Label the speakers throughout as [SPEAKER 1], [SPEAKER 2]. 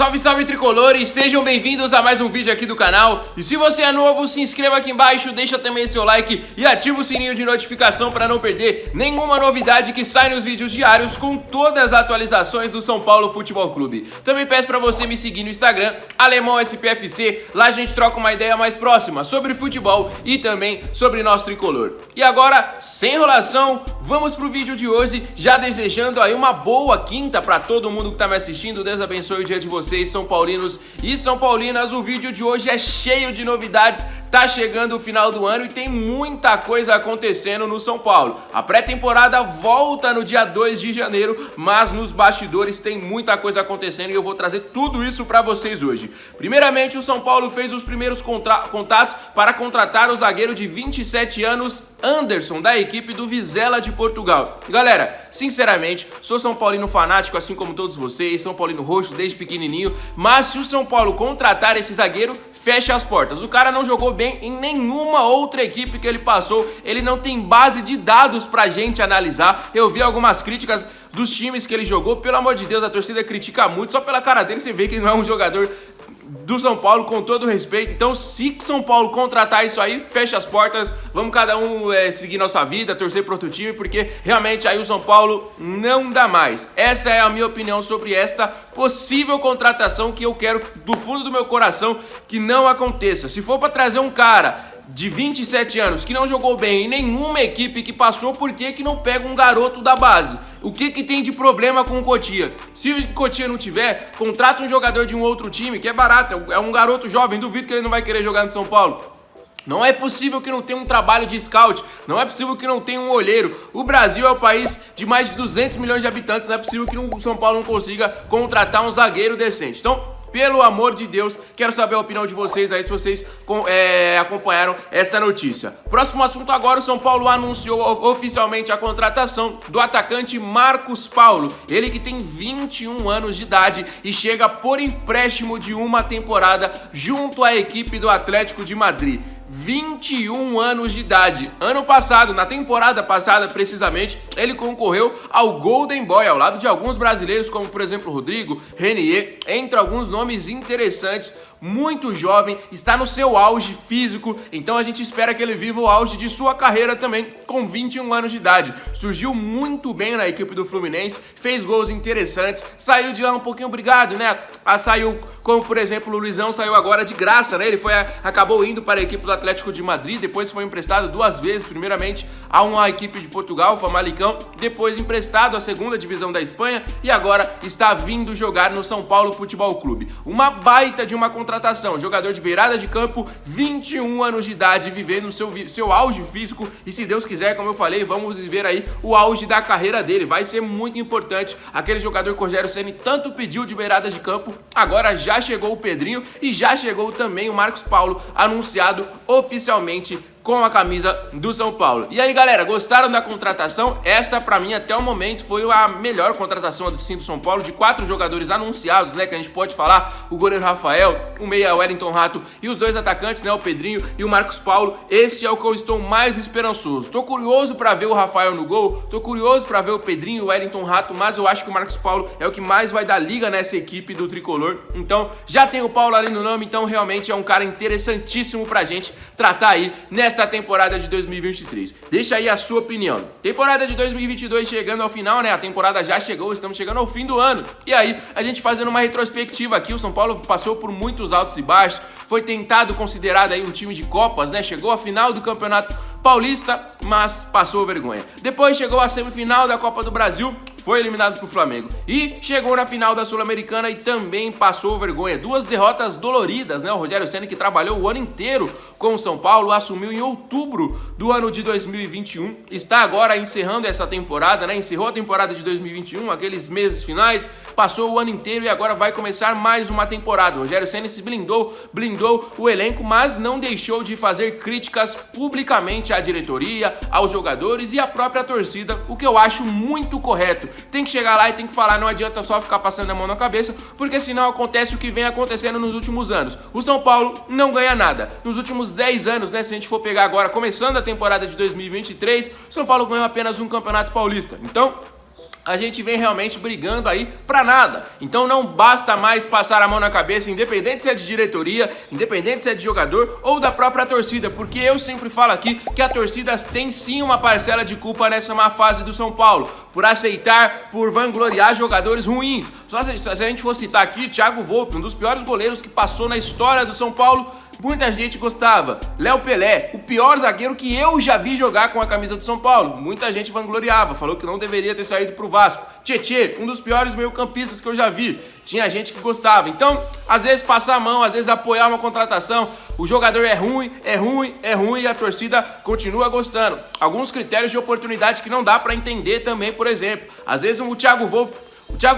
[SPEAKER 1] Salve, salve tricolores, sejam bem-vindos a mais um vídeo aqui do canal. E se você é novo, se inscreva aqui embaixo, deixa também seu like e ativa o sininho de notificação para não perder nenhuma novidade que sai nos vídeos diários com todas as atualizações do São Paulo Futebol Clube. Também peço para você me seguir no Instagram, AlemãoSPFC, lá a gente troca uma ideia mais próxima sobre futebol e também sobre nosso tricolor. E agora, sem enrolação, vamos pro vídeo de hoje, já desejando aí uma boa quinta para todo mundo que tá me assistindo. Deus abençoe o dia de vocês, São Paulinos e São Paulinas. O vídeo de hoje é cheio de novidades, tá chegando o final do ano e tem muita coisa acontecendo no São Paulo. A pré-temporada volta no dia 2 de janeiro, mas nos bastidores tem muita coisa acontecendo e eu vou trazer tudo isso para vocês hoje. Primeiramente, o São Paulo fez os primeiros contatos para contratar o zagueiro de 27 anos, Anderson, da equipe do Vizela de Portugal. Galera, sinceramente, sou São Paulino fanático, assim como todos vocês, São Paulino roxo desde pequenininho, mas se o São Paulo contratar esse zagueiro, fecha as portas. O cara não jogou bem em nenhuma outra equipe que ele passou, ele não tem base de dados pra gente analisar. Eu vi algumas críticas dos times que ele jogou, pelo amor de Deus, a torcida critica muito, só pela cara dele você vê que ele não é um jogador do São Paulo, com todo respeito. Então, se São Paulo contratar isso aí, fecha as portas, vamos cada um seguir nossa vida, torcer pro outro time, porque realmente aí o São Paulo não dá mais. Essa é a minha opinião sobre esta possível contratação, que eu quero do fundo do meu coração que não aconteça. Se for para trazer um cara de 27 anos que não jogou bem em nenhuma equipe que passou, por que não pega um garoto da base? O que tem de problema com o Cotia? Se o Cotia não tiver, contrata um jogador de um outro time, que é barato, é um garoto jovem, duvido que ele não vai querer jogar no São Paulo. Não é possível que não tenha um trabalho de scout, não é possível que não tenha um olheiro. O Brasil é um país de mais de 200 milhões de habitantes, não é possível que o São Paulo não consiga contratar um zagueiro decente. Então, pelo amor de Deus, quero saber a opinião de vocês aí, se vocês acompanharam esta notícia. Próximo assunto agora, o São Paulo anunciou oficialmente a contratação do atacante Marcos Paulo. Ele que tem 21 anos de idade e chega por empréstimo de uma temporada junto à equipe do Atlético de Madrid. 21 anos de idade. Ano passado, na temporada passada precisamente, ele concorreu ao Golden Boy, ao lado de alguns brasileiros, como por exemplo Rodrigo, Renier, entre alguns nomes interessantes. Muito jovem, está no seu auge físico, então a gente espera que ele viva o auge de sua carreira também com 21 anos de idade. Surgiu muito bem na equipe do Fluminense, fez gols interessantes, saiu de lá um pouquinho obrigado, né? Saiu, como por exemplo o Luizão saiu agora de graça, né? Ele acabou indo para a equipe do Atlético de Madrid, depois foi emprestado duas vezes, primeiramente a uma equipe de Portugal, o Famalicão, depois emprestado à segunda divisão da Espanha e agora está vindo jogar no São Paulo Futebol Clube. Uma baita de uma contratação, jogador de beirada de campo, 21 anos de idade, vivendo seu auge físico e, se Deus quiser, como eu falei, vamos viver aí o auge da carreira dele. Vai ser muito importante aquele jogador que o Rogério Ceni tanto pediu de beirada de campo. Agora já chegou o Pedrinho e já chegou também o Marcos Paulo, anunciado oficialmente com a camisa do São Paulo. E aí, galera, gostaram da contratação? Esta, pra mim, até o momento, foi a melhor contratação do São Paulo, de 4 jogadores anunciados, né, que a gente pode falar: o goleiro Rafael, o meia Wellington Rato e os dois atacantes, né, o Pedrinho e o Marcos Paulo. Esse é o que eu estou mais esperançoso. Tô curioso pra ver o Rafael no gol, tô curioso pra ver o Pedrinho e o Wellington Rato, mas eu acho que o Marcos Paulo é o que mais vai dar liga nessa equipe do tricolor. Então, já tem o Paulo ali no nome, então realmente é um cara interessantíssimo pra gente tratar aí nesta temporada de 2023. Deixa aí a sua opinião. Temporada de 2022 chegando ao final, né? A temporada já chegou, estamos chegando ao fim do ano. E aí, a gente fazendo uma retrospectiva aqui, o São Paulo passou por muitos altos e baixos, foi tentado, considerado aí um time de Copas, né? Chegou à final do Campeonato Paulista, mas passou vergonha. Depois chegou à semifinal da Copa do Brasil, foi eliminado pro Flamengo. E chegou na final da Sul-Americana e também passou vergonha. 2 derrotas doloridas, né? O Rogério Ceni, que trabalhou o ano inteiro com o São Paulo, assumiu em outubro do ano de 2021. Está agora encerrando essa temporada, né? Encerrou a temporada de 2021, aqueles meses finais, passou o ano inteiro e agora vai começar mais uma temporada. O Rogério Ceni se blindou o elenco, mas não deixou de fazer críticas publicamente à diretoria, aos jogadores e à própria torcida, o que eu acho muito correto. Tem que chegar lá e tem que falar, não adianta só ficar passando a mão na cabeça, porque senão acontece o que vem acontecendo nos últimos anos. O São Paulo não ganha nada. Nos últimos 10 anos, né, se a gente for pegar agora, começando a temporada de 2023, o São Paulo ganhou apenas um Campeonato Paulista. Então, a gente vem realmente brigando aí pra nada. Então não basta mais passar a mão na cabeça, independente se é de diretoria, independente se é de jogador ou da própria torcida, porque eu sempre falo aqui que a torcida tem sim uma parcela de culpa nessa má fase do São Paulo, por aceitar, por vangloriar jogadores ruins. Só se a gente for citar aqui, Thiago Volpi, um dos piores goleiros que passou na história do São Paulo, muita gente gostava. Léo Pelé, o pior zagueiro que eu já vi jogar com a camisa do São Paulo. Muita gente vangloriava, falou que não deveria ter saído pro Vasco. Tietê, um dos piores meio-campistas que eu já vi. Tinha gente que gostava. Então, às vezes passar a mão, às vezes apoiar uma contratação. O jogador é ruim e a torcida continua gostando. Alguns critérios de oportunidade que não dá pra entender também, por exemplo. Às vezes o Thiago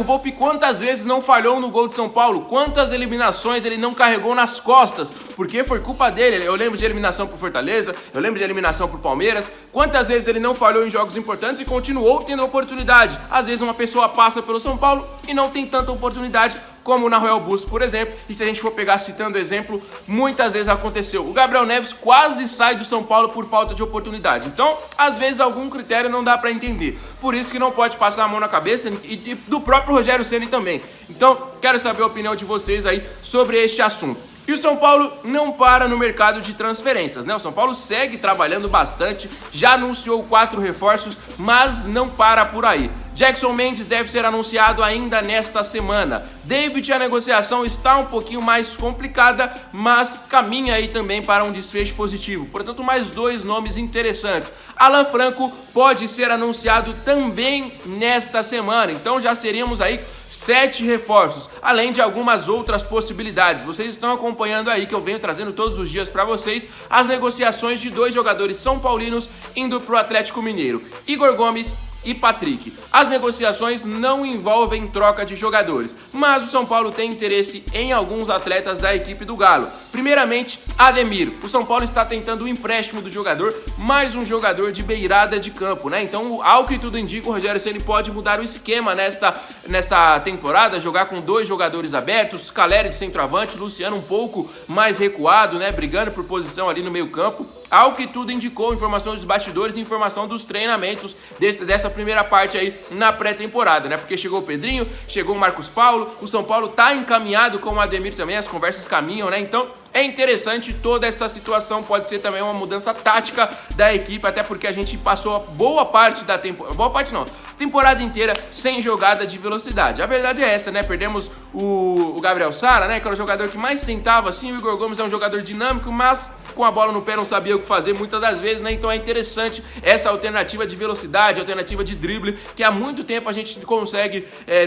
[SPEAKER 1] Volpi quantas vezes não falhou no gol de São Paulo? Quantas eliminações ele não carregou nas costas? Porque foi culpa dele. Eu lembro de eliminação pro Fortaleza, eu lembro de eliminação pro Palmeiras. Quantas vezes ele não falhou em jogos importantes e continuou tendo oportunidade? Às vezes uma pessoa passa pelo São Paulo e não tem tanta oportunidade como o Nahuel Busto, por exemplo. E se a gente for pegar citando exemplo, muitas vezes aconteceu. O Gabriel Neves quase sai do São Paulo por falta de oportunidade. Então, às vezes, algum critério não dá pra entender. Por isso que não pode passar a mão na cabeça e do próprio Rogério Ceni também. Então, quero saber a opinião de vocês aí sobre este assunto. E o São Paulo não para no mercado de transferências, né? O São Paulo segue trabalhando bastante, já anunciou 4 reforços, mas não para por aí. Jackson Mendes deve ser anunciado ainda nesta semana. David, a negociação está um pouquinho mais complicada, mas caminha aí também para um desfecho positivo. Portanto, mais 2 nomes interessantes. Alan Franco pode ser anunciado também nesta semana. Então já seríamos aí 7 reforços, além de algumas outras possibilidades. Vocês estão acompanhando aí que eu venho trazendo todos os dias para vocês as negociações de 2 jogadores são paulinos indo para o Atlético Mineiro. Igor Gomes e Patrick. As negociações não envolvem troca de jogadores, mas o São Paulo tem interesse em alguns atletas da equipe do Galo. Primeiramente, Ademir. O São Paulo está tentando o empréstimo do jogador, mais um jogador de beirada de campo, né? Então, ao que tudo indica, o Rogério Ceni pode mudar o esquema nesta temporada, jogar com 2 jogadores abertos, Caleri de centroavante, Luciano um pouco mais recuado, né? Brigando por posição ali no meio-campo. Ao que tudo indicou, informação dos bastidores e informação dos treinamentos dessa primeira parte aí na pré-temporada, né? Porque chegou o Pedrinho, chegou o Marcos Paulo, o São Paulo tá encaminhado com o Ademir também, as conversas caminham, né? Então é interessante toda esta situação, pode ser também uma mudança tática da equipe, até porque a gente passou boa parte da temporada inteira sem jogada de velocidade. A verdade é essa, né? Perdemos o Gabriel Sara, né? Que era o jogador que mais tentava, assim. O Igor Gomes é um jogador dinâmico, mas com a bola no pé não sabia o que fazer muitas das vezes, né? Então é interessante essa alternativa de velocidade, alternativa de drible, que há muito tempo a gente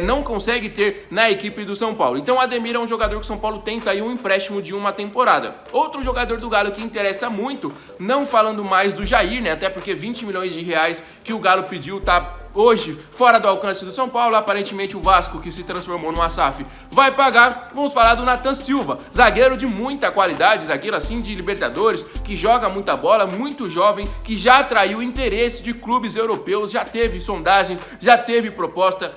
[SPEAKER 1] não consegue ter na equipe do São Paulo. Então o Ademir é um jogador que o São Paulo tenta aí um empréstimo de uma temporada. Outro jogador do Galo que interessa muito, não falando mais do Jair, né? Até porque 20 milhões de reais que o Galo pediu tá hoje fora do alcance do São Paulo. Aparentemente o Vasco, que se transformou numa SAF, vai pagar. Vamos falar do Nathan Silva, zagueiro de muita qualidade, zagueiro assim de Libertadores, que joga muita bola, muito jovem, que já atraiu interesse de clubes europeus, já teve sondagens, já teve proposta.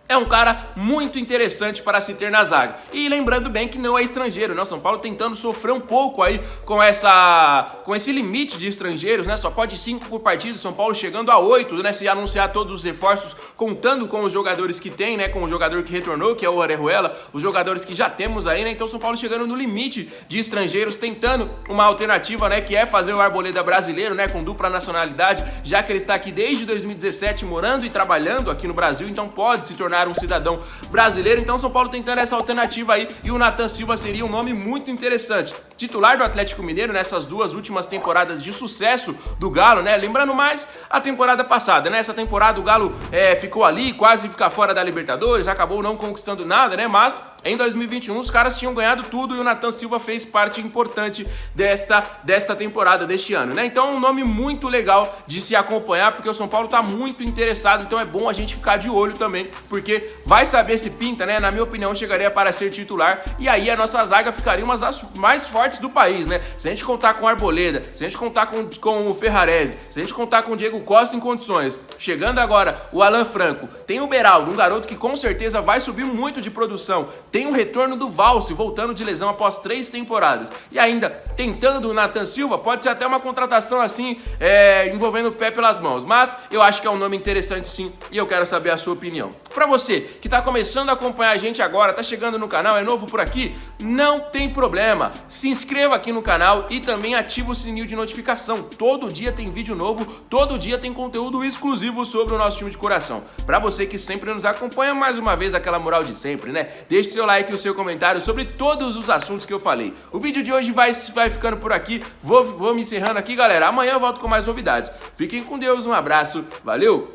[SPEAKER 1] É um cara muito interessante para se ter na zaga. E lembrando bem que não é estrangeiro, né? O São Paulo tentando sofrer um pouco aí com esse limite de estrangeiros, né? Só pode 5 por partido, São Paulo chegando a 8, né? Se anunciar todos os reforços, contando com os jogadores que tem, né? Com o jogador que retornou, que é o Orejuela, os jogadores que já temos aí, né? Então São Paulo chegando no limite de estrangeiros, tentando uma alternativa, né? Que é fazer o Arboleda brasileiro, né? Com dupla nacionalidade, já que ele está aqui desde 2017 morando e trabalhando aqui no Brasil, então pode se tornar um cidadão brasileiro. Então São Paulo tentando essa alternativa aí, e o Nathan Silva seria um nome muito interessante. Titular do Atlético Mineiro nessas 2 últimas temporadas de sucesso do Galo, né? Lembrando mais a temporada passada, né? Essa temporada o Galo ficou ali, quase ficar fora da Libertadores, acabou não conquistando nada, né? Mas em 2021 os caras tinham ganhado tudo e o Nathan Silva fez parte importante desta temporada, deste ano, né? Então é um nome muito legal de se acompanhar, porque o São Paulo tá muito interessado, então é bom a gente ficar de olho também, porque vai saber se pinta, né? Na minha opinião, chegaria para ser titular, e aí a nossa zaga ficaria uma das mais fortes do país, né? Se a gente contar com o Arboleda, se a gente contar com o Ferrarese, se a gente contar com o Diego Costa em condições, chegando agora o Alan Franco, tem o Beraldo, um garoto que com certeza vai subir muito de produção, Tem o retorno do Valse, voltando de lesão após 3 temporadas. E ainda, tentando o Nathan Silva, pode ser até uma contratação assim, envolvendo o pé pelas mãos. Mas eu acho que é um nome interessante sim, e eu quero saber a sua opinião. Pra você que tá começando a acompanhar a gente agora, tá chegando no canal, é novo por aqui, não tem problema. Se inscreva aqui no canal e também ativa o sininho de notificação. Todo dia tem vídeo novo, todo dia tem conteúdo exclusivo sobre o nosso time de coração. Pra você que sempre nos acompanha, mais uma vez aquela moral de sempre, né? Deixe seu like e o seu comentário sobre todos os assuntos que eu falei. O vídeo de hoje vai ficando por aqui, vou me encerrando aqui, galera. Amanhã eu volto com mais novidades. Fiquem com Deus, um abraço, valeu!